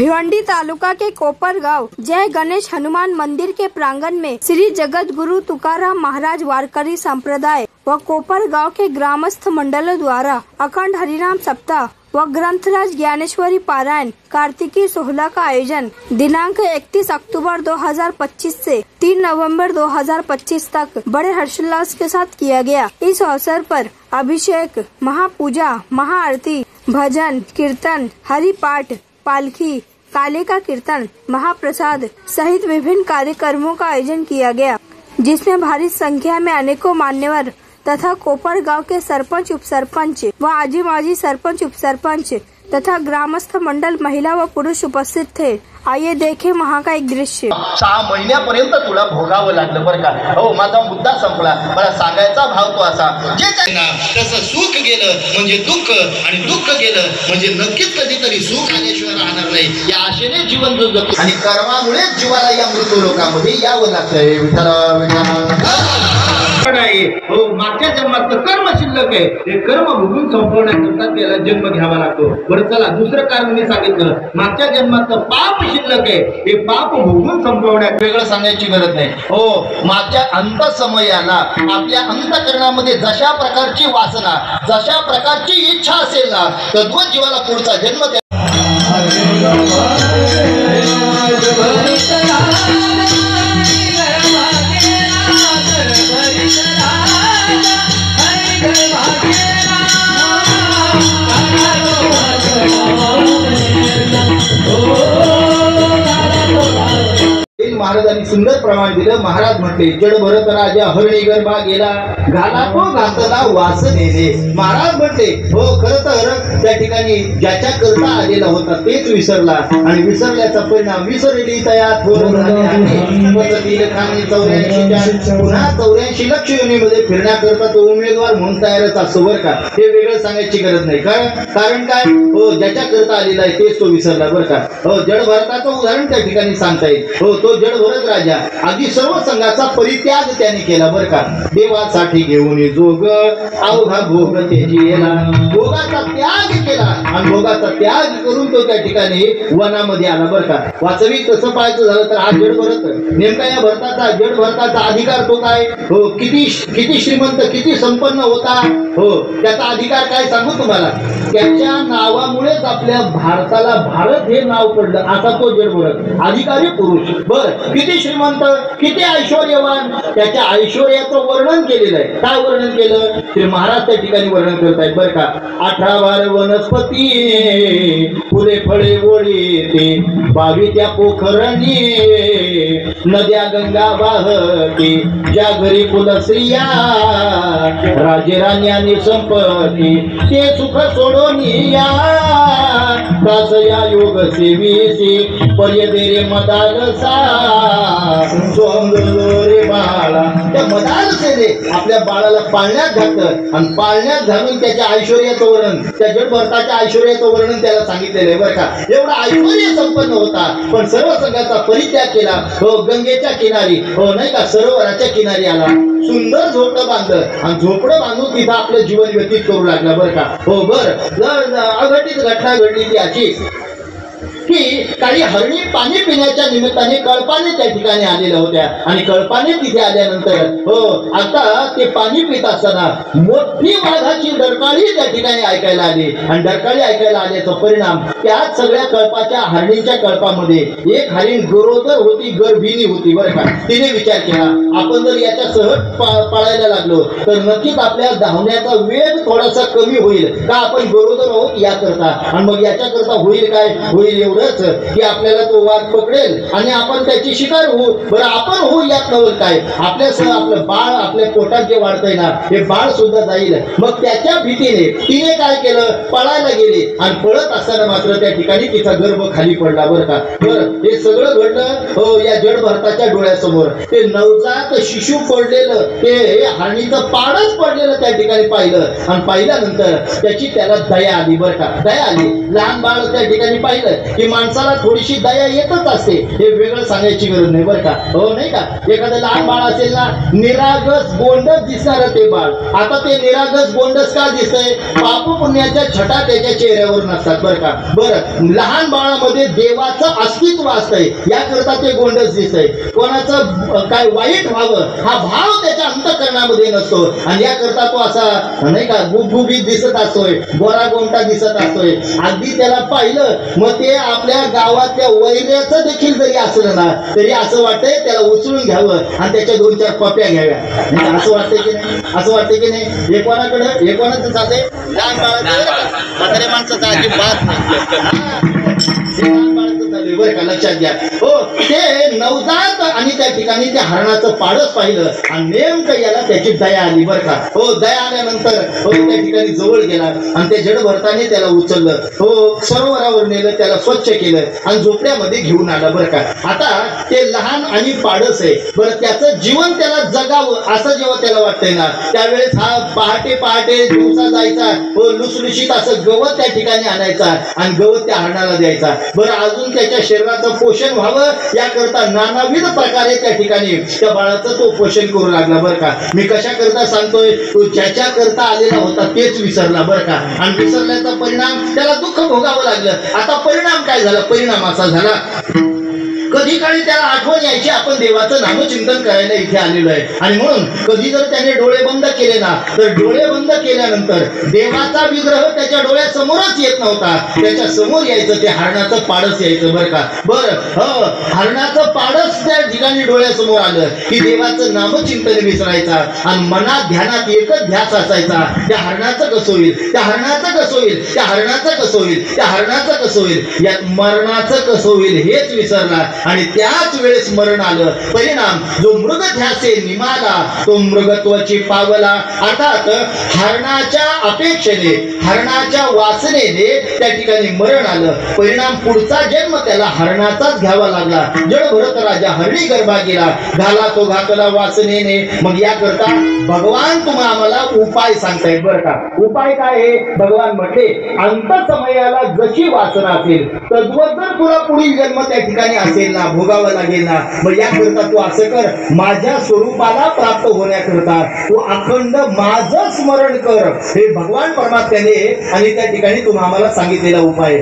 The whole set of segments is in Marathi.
भिवंडी तालुका के कोपर गांव जय गणेश हनुमान मंदिर के प्रांगण में श्री जगत गुरु तुकाराम महाराज वारकरी संप्रदाय व कोपर गांव के ग्रामस्थ मंडलों द्वारा अखंड हरिनाम सप्ताह व ग्रंथराज ज्ञानेश्वरी पारायण कार्तिकी सोहला का आयोजन दिनांक 31 अक्टूबर 2025 से 3 नवंबर 2025 तक बड़े हर्षोल्लास के साथ किया गया। इस अवसर पर अभिषेक, महापूजा, महाआरती, भजन, कीर्तन, हरि पाठ, पालकी, काले का कीर्तन, महाप्रसाद सहित विभिन्न कार्यक्रमों का आयोजन किया गया, जिसमें भारी संख्या में अनेकों मान्यवर तथा कोपर गांव के सरपंच, उप सरपंच व आजी माजी सरपंच, उप सरपंच तथा ग्रामस्थ मंडल महिला व पुरुष उपस्थित थे। आइए देखें वहाँ का एक दृश्य। 6 महिन्यापर्यंत तुला भोगावं लागलं बरं का। हो, माझा मुद्दा संपला। मला सांगायचा भाव तो असा, जे काही ना तसं सुख गेलं म्हणजे दुःख आणि दुःख गेलं म्हणजे नक्कीच कधीतरी सुख आल्याशिवाय राहणार नाही, या आशेने जीवन जगतो आणि कर्मामुळे जीवाला या मृत्यू लोकांमध्ये यावं लागतंय। हो, मागच्या जन्मात कर्म शिल्लक आहे, ते कर्म भोगून संपवण्याकरता त्याला जन्म घ्यावा लागतो। बरं चला, दुसरं कारण मी सांगितलं, मागच्या जन्मात पाप शिल्लक आहे, ते पाप भोगून संपवण्यात वेगळं सांगायची गरज नाही। हो, मागच्या अंत समयाला आपल्या अंतःकरणामध्ये जशा प्रकारची वासना, जशा प्रकारची इच्छा असेल ना, तद्वत जीवाला पुढचा जन्म महाराजांनी सुंदर प्रमाण दिलं। महाराज म्हटले, जड भरत राजा हरणी गर्भा गेला, घाला तो घातला वास नेले। महाराज म्हटले, हो खरं तर त्या ठिकाणी ज्याच्या करता आलेला होता तेच विसरला आणि विसरल्याचा परिणाम विसरली तया थोर पुन्हा 84 लक्ष योनीमध्ये फिरण्याकरता तो उमेदवार म्हणून तयारच असतो बरं का। हे वेगळं सांगायची गरज नाही, कारण काय, हो ज्याच्या करता आलेला आहे तेच तो विसरला बरं का। हो, जड भरताचं उदाहरण त्या ठिकाणी सांगता येईल। हो, तो जड भरत राजा आधी सर्व संघाचा परित्याग त्याने केला बरं का। देवासाठी घेऊन जोग अवघा भोग त्याची येला, भोगाचा त्याग केला आणि भोगाचा त्याग करून तो त्या ठिकाणी वनामध्ये आला बरं का। वास्तविक तसं पाहायचं झालं तर हा जड भरत नेमका या जड भरताचा अधिकार तो काय, हो किती श्रीमंत, किती संपन्न होता, हो त्याचा अधिकार काय सांगू तुम्हाला, त्याच्या नावामुळेच आपल्या भारताला भारत हे नाव पडलं, असा तो जड भरत अधिकारी पुरुष। बर, किती श्रीमंत, किती ऐश्वर्यवान, त्याच्या ऐश्वर्याचं वर्णन केलेलं आहे। काय वर्णन केलं ते महाराज त्या ठिकाणी वर्णन करतायत बरं का। 18 बार वनस्पती, फुले फळे ओळी ते 22 त्या पोखरणी, नद्या गंगा वाहते ज्या घरी कुलस्त्रिया, राजे राण्यांनी संपत्ती ते सुख सोडून या, दास या योग सेवीसी पर्यदेरे मदालसा रे बाळा। त्या मदालसेने आपल्या बाळाला पाळण्यात घातलं आणि पाळण्यात घालून त्याच्या ऐश्वर्याचं वर्णन, त्या जड भरताच्या ऐश्वर्याचं वर्णन त्याला सांगितलेलं आहे बरं का। एवढा ऐश्वर्य संपन्न होता, पण सर्व संघाचा परित्याग केला। हो, गंगेच्या किनारी, हो नाही का, सरोवराच्या किनारी आला, सुंदर झोपडं बांधलं आणि झोपडं बांधून तिथं आपलं जीवन व्यतीत करू लागला बरं का। हो, बरं अघटित घटना घडली ती अशी की काही हरणी पाणी पिण्याच्या निमित्ताने कळपाने त्या ठिकाणी आलेल्या होत्या आणि कळपाने तिथे आल्यानंतर हो आता ते पाणी पित असताना मोठी वाघाची डरकाळी त्या ठिकाणी ऐकायला आली आणि डरकाळी ऐकायला आल्याचा परिणाम त्या सगळ्या कळपाच्या हरणीच्या कळपामध्ये एक हरिण गरोदर होती, गर्भिणी होती बरं का। तिने विचार केला, आपण जर याच्या सहज पाळायला लागलो तर नक्कीच आपल्या धावण्याचा वेग थोडासा कमी होईल का, आपण गरोदर आहोत याकरता, आणि मग याच्याकरता होईल काय, होईल की आपल्याला तो वाघ पकडेल आणि आपण त्याची शिकार होऊ। बरं आपण होऊ यात नवल काय, आपल्यासह आपलं बाळ आपल्या पोटात जे वाढतंय ना हे बाळ सुद्धा जाईल। मग त्याच्या भीतीने तिने काय केलं, पळायला गेली आणि पळत असताना मात्र त्या ठिकाणी तिचा गर्भ खाली पडला बरं का। बरं, हे सगळं घडलं हो या जड भरताच्या डोळ्यासमोर। ते नवजात शिशु पडलेलं, ते हरणीचं पाडच पडलेलं त्या ठिकाणी पाहिलं आणि पाहिल्यानंतर त्याला दया आली बरं का, दया आली। लहान बाळ त्या ठिकाणी पाहिलं की की माणसाला थोडीशी दया येतच असते, हे वेगळं सांगायची गरज नाही बरं का. हो नाही का, एखादं लहान बाळ असेल ना, निरागस गोंडस दिसणार ते बाळ. आता ते निरागस गोंडस का दिसतंय? पाप पुण्याच्या छटा त्याच्या चेहऱ्यावर नसतात बरं का. बरं, लहान बाळामध्ये देवाचं अस्तित्व असतंय, याकरता ते गोंडस दिसतंय. कोणाचं काय वाईट व्हावं हा भाव त्याच्या अंतःकरणामध्ये नसतो, आणि याकरता तो असा नाही का गुबगुबीत दिसत असतोय, गोरा गोमटा दिसत असतोय. अगदी त्याला पाहिलं मग ते आपल्या गावातल्या वैऱ्याचं देखील जरी असलं ना, तरी असं वाटतंय त्याला उचलून घ्यावं आणि त्याच्या 2-4 पप्या घ्याव्या. असं वाटतंय की नाही? असं वाटतंय की नाही? हे कोणाचं चालतंय? लहान बाळाचं, म्हाताऱ्या माणसाचं अजिबात नाही. बरं का, लक्षात घ्या. हो, ते नवजात आणि त्या ठिकाणी त्या हरणाचं पाडच पाहिलं आणि नेमकं याला त्याची दया आली बरं का. हो, दया आल्यानंतर हो त्या ठिकाणी जवळ गेला आणि त्या जडभरताने त्याला उचललं. हो, सरोवरावर नेलं, त्याला स्वच्छ केलं आणि झोपड्यामध्ये घेऊन आला बरं का. आता ते लहान आणि पाडस आहे बरं, त्याचं जीवन त्याला जगावं असं जेव्हा त्याला वाटतंय ना, त्यावेळेस हा पहाटे पहाटे दिवसा जायचा, हो लुसलुशीत असं गवत त्या ठिकाणी आणायचा आणि गवत त्या हरणाला द्यायचा. बरं, अजून त्याच्या शरीराचं पोषण व्हावं याकरता नानाविध प्रकारे त्या ठिकाणी त्या बाळाचं तो पोषण करू लागला बरं का. मी कशा करता सांगतोय, तो ज्याच्या करता आलेला होता तेच विसरला बरं का, आणि विसरल्याचा परिणाम त्याला दुःख भोगावं लागलं. आता परिणाम काय झाला? परिणाम असा झाला, कधी काळी त्याला आठवण यायची आपण देवाचं नामचिंतन करायला इथे आलेलो आहे, आणि म्हणून कधी जर त्याने डोळे बंद केले ना, तर डोळे बंद केल्यानंतर देवाचा विग्रह त्याच्या डोळ्यासमोरच येत नव्हता, त्याच्या समोर यायचं ते हरणाचं पाडस यायचं बरं का. बरं, हरणाचं पाडस त्या ठिकाणी डोळ्यासमोर आलं की देवाचं नामचिंतन विसरायचा आणि मनात ध्यानात एकच ध्यास असायचा, त्या हरणाचं कसं होईल, त्या हरणाचं कसं होईल, त्या हरणाचं कसं होईल, त्या हरणाचं कसं होईल, यात मरणाचं कसं होईल हेच विसरला आणि त्याच वेळेस मरण आलं. परिणाम, जो मृग ध्यासे निमाला तो मृगत्वाची पावला. अर्थात हरणाच्या अपेक्षेने, हरणाच्या वासनेने त्या ठिकाणी मरण आलं. परिणाम, पुढचा जन्म त्याला हरणाचाच घ्यावा लागला. जडभरत राजा हरणी गर्भा गेला, घाला तो घातला वासनेने. मग याकरता भगवान तुम्हा आम्हाला उपाय सांगतायत बरं का. उपाय काय आहे? भगवान म्हटले, अंत समयाला जशी वासना असेल तद्वत जर तुला पुढील जन्म त्या ठिकाणी असेल ना, भोगावं लागेल ना, मग याकरता तू असं कर, माझ्या स्वरूपाला प्राप्त होण्याकरता तू अखंड माझं स्मरण कर. हे भगवान परमात्म्याने आणि त्या ठिकाणी तुम्हाला आम्हाला सांगितलेला उपाय.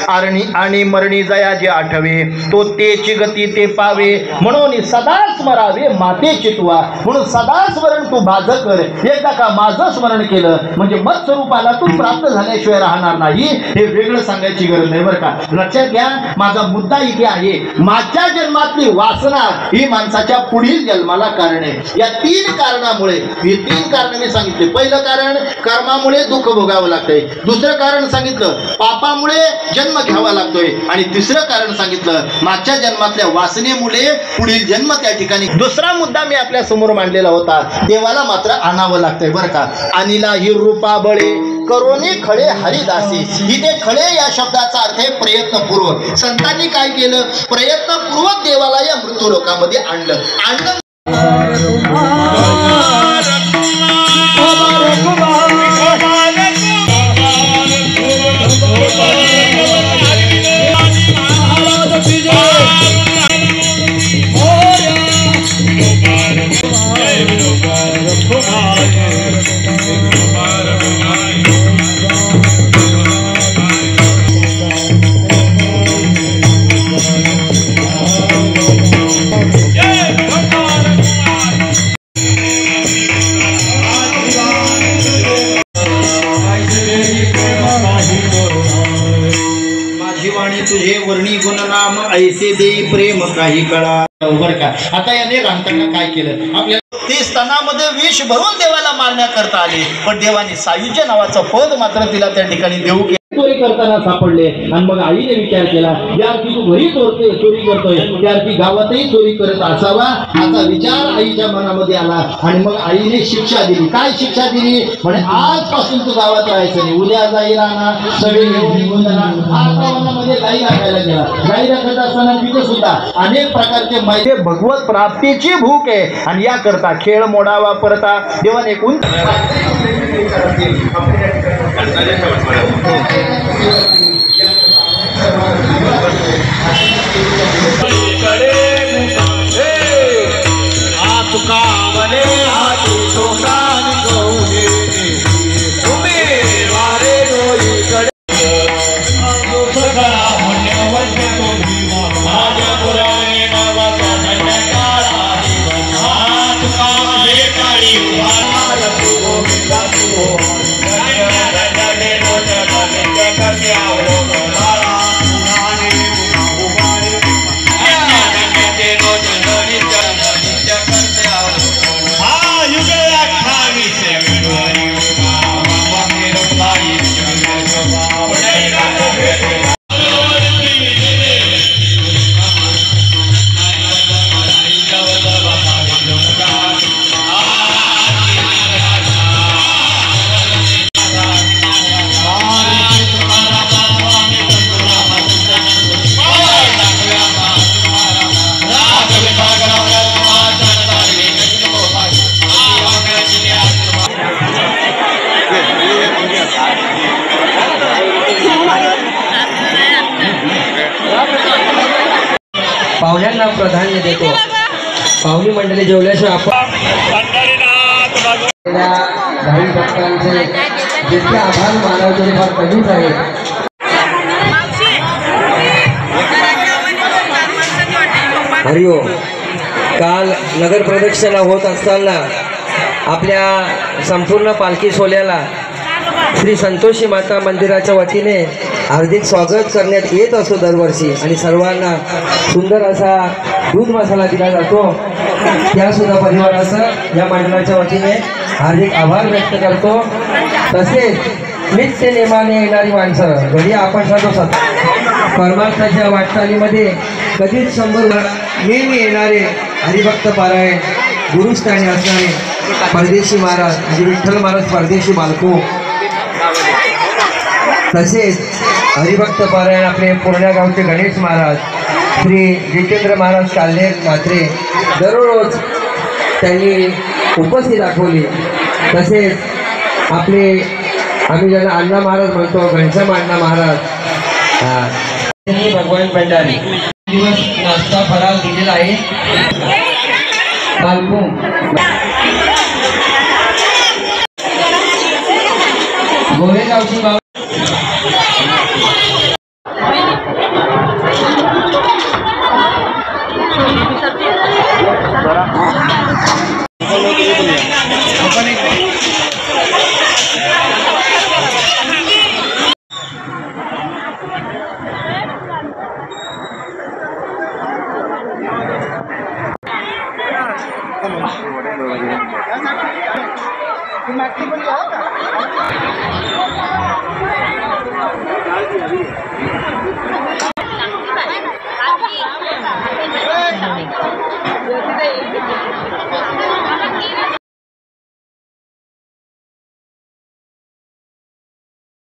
आरणी आणि मरणी जया जे आठवे तो तेची गती ते पावे, म्हणून सदा स्मरावे माते चितवा. म्हणून सदा स्मरण तू माझं कर. एकदा का माझं स्मरण केलं म्हणजे मत स्वरूपाला तू प्राप्त झाल्याशिवाय राहणार नाही. हे वेगळं सांगायची गरज नाही बरं का. लक्षात घ्या, माझा मुद्दा इथे आहे, माझ्या जन्मातली वासना ही माणसाच्या पुढील जन्माला कारण आहे. या 3 कारणामुळे, ही 3 कारण मी सांगितले. पहिलं कारण, कर्मामुळे दुःख भोगावं लागतंय. दुसरं कारण सांगितलं, पापामुळे जन्म घ्यावा लागतोय. आणि तिसरं कारण सांगितलं, मागच्या जन्मातल्या वासनेमुळे पुढील जन्म त्या ठिकाणी. दुसरा मुद्दा मी आपल्या समोर मांडलेला होता, देवाला मात्र आणावं लागतंय बरं का. अनिला ही रूपा बळे करोनी खळे हरिदासी. इथे खळे या शब्दाचा अर्थ आहे प्रयत्नपूर्वक. संतांनी काय केलं? प्रयत्नपूर्वक देवाला या मृत्यू लोकांमध्ये आणलं. तुझे वर्णी गुणनाम ऐसे दे प्रेम काही कळा. बरं का. आता याने रामतांना काय केलं? आपल्याला ते स्तनामध्ये विष भरून देवाला मारण्याकरता आले, पण देवाने सायुज्य नावाचं पद मात्र तिला त्या ठिकाणी देऊ केलं. चोरी करताना सापडले आणि मग आईने विचार केला, या की तू घरी चोरी करतोय, त्या की गावातही चोरी करत असावा असा विचार आईच्या मनामध्ये आला. आणि मग आईने शिक्षा दिली. काय शिक्षा दिली? म्हणे आजपासून तू गावात राहायचं नाही, उद्या जाई राहणार सगळे निघून जाणार. गाई राखायला गेला. गाई राखत असताना तिथे सुद्धा अनेक प्रकारचे माहिती भगवत प्राप्तीची भूक आहे, आणि याकरता खेळ मोडा वापरता देवाने एकूण पाहुण्यांना प्राधान्य देतो। पाहुणी मंडळी जेवल्याशिवाय आपण भावी भक्तांचे जितके आभार मानावे तेवढे फार कमीच आहेत। हरिओम। काल नगर प्रदक्षिणा होत असताना आपल्या संपूर्ण पालखी सोहळ्याला श्री संतोषी माता मंदिराच्या वतीने हार्दिक स्वागत करण्यात येत असतो दरवर्षी आणि सर्वांना सुंदर असा दूध मसाला दिला जातो। त्यासुद्धा परिवाराचं या मंडळाच्या वतीने हार्दिक आभार व्यक्त करतो। तसेच नित्य नेमाने येणारी माणसं घरी आपण सांगतो परमार्थाच्या वाटचालीमध्ये कधीच 100 नेहमी येणारे हरिभक्त पारायण गुरुस्थानी असणारे परदेशी महाराज म्हणजे विठ्ठल महाराज परदेशी बालको, तसेच हरिभक्त पारायण आपले पूर्णा गावचे गणेश महाराज श्री जितेंद्र महाराज काल्हेर मात्रे दररोज त्यांनी उपस्थिती दाखवली। तसेच आपले आम्ही ज्यांना अण्णा महाराज म्हणतो घनश्याम अण्णा महाराज भगवान भंडारी दिवस नाश्ता फराळ दिलेला आहे। बालको गोरेगावची बाब